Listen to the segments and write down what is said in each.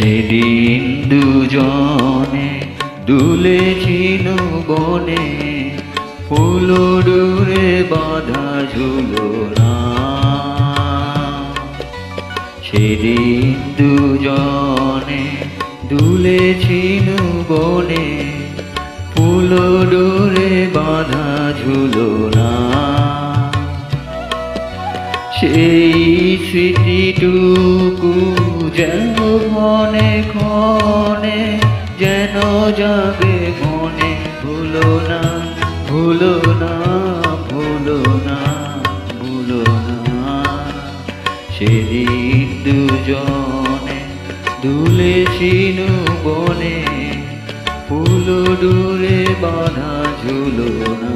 সেদিন দুজনে দুলেছিল বনে, ফুল ডুরে বাঁধা ঝুলনা। সেদিন দুজনে দুলেছিল বনে, ফুল ডুরে বাঁধা ঝুলনা। সেই স্মৃতিটুকু যেন ক্ষণে ক্ষণে যেন যাবে মনে, ভুলো না ভুলো না ভুলো না ভুলো না। সেদিন দুজনে দুলেছিল বনে, ফুল ডুরে বাঁধা ঝুলনা।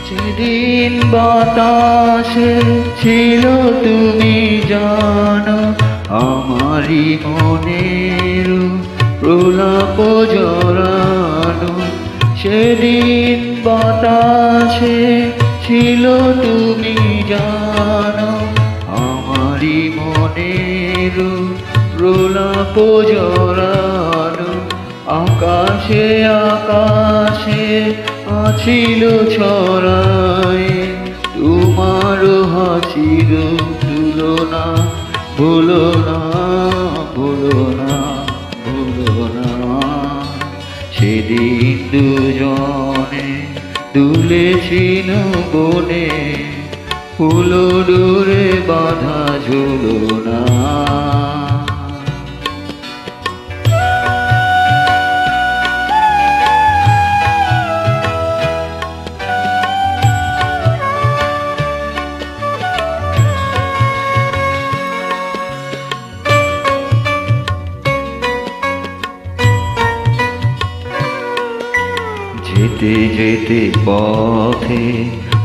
সেদিন বাতাসে ছিল তুমি জানো, আমারই মনের প্রলাপ জড়ানো। সেদিন বাতাসে ছিল তুমি জানো, আমারই মনের প্রলাপ জড়ানো। আকাশে আকাশে আছিল ছড়ায় তোমার হাসির তুলনা, ভুলো না ভুলো না ভুলো না। সেদিন দুজনে দুলেছিল বনে, ফুল ডুরে বাঁধা ঝুলনা। যেতে যেতে পথে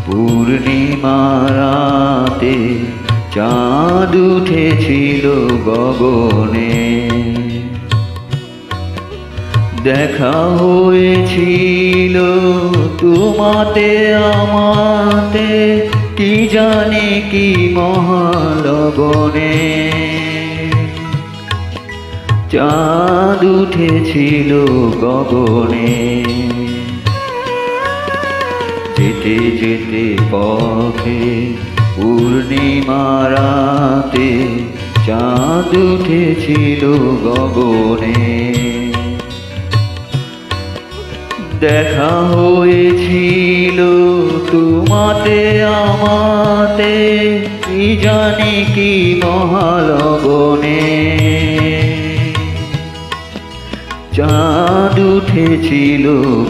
পূর্ণিমা রাতে, চাঁদ উঠেছিল গগনে। দেখা হয়েছিল তোমাতে আমাতে, কি জানি কি মহালবনে। চাঁদ উঠেছিল গগনে। যেতে যেতে পথে পূর্ণিমা রাতে, চাঁদ উঠেছিল গগনে। দেখা হয়েছিল তোমাতে আমাতে, কি জানি কি মহালবনে। চাঁদ উঠেছিল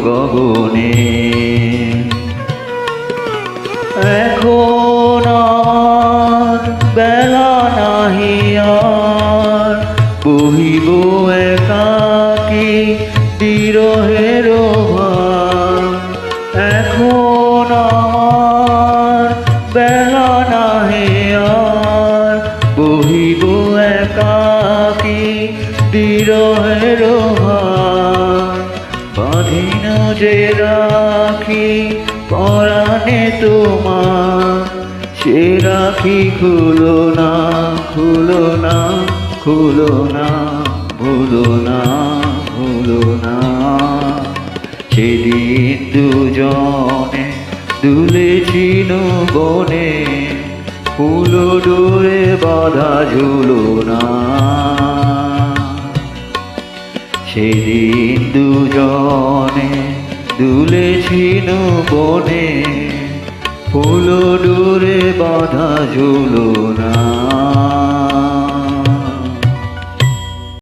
গগনে। এখন আর বেলা নাহি আর, বহিব একাকী বিরহের ভার। এখন আর বেলা নাহি আর, বহিব একাকী বিরহের ভার। বাঁধিন যে রাখি পরাণে তোমার, সে রাখি খুলো না খুলো না খুলো না ভুলো না ভুলো না। সেদিন দুজনে দুলেছিল বনে, ফুল ডুরে বাঁধা ঝুলনা। সেদিন দুজনে দুলেছিল বনে, ফুল ডুরে বাঁধা ঝুলনা।